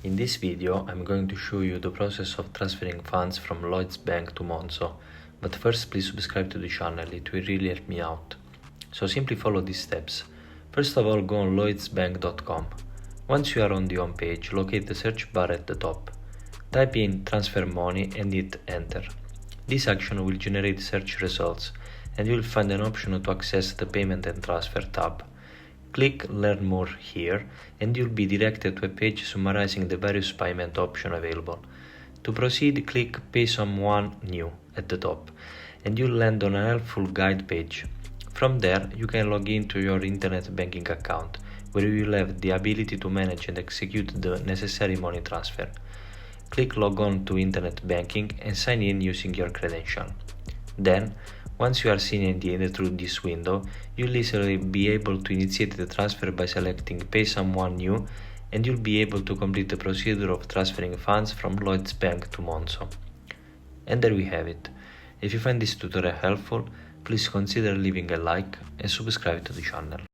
In this video, I'm going to show you the process of transferring funds from Lloyds Bank to Monzo, but first please subscribe to the channel, it will really help me out. So simply follow these steps. First of all, go on lloydsbank.com. Once you are on the home page, locate the search bar at the top. Type in transfer money and hit enter. This action will generate search results and you will find an option to access the payment and transfer tab. Click Learn More here and you'll be directed to a page summarizing the various payment options available. To proceed, click Pay Someone New at the top and you'll land on a helpful guide page. From there, you can log into your internet banking account, where you will have the ability to manage and execute the necessary money transfer. Click Log on to internet banking and sign in using your credential. Then, once you are signed in through this window, you'll easily be able to initiate the transfer by selecting Pay Someone New and you'll be able to complete the procedure of transferring funds from Lloyds Bank to Monzo. And there we have it. If you find this tutorial helpful, please consider leaving a like and subscribe to the channel.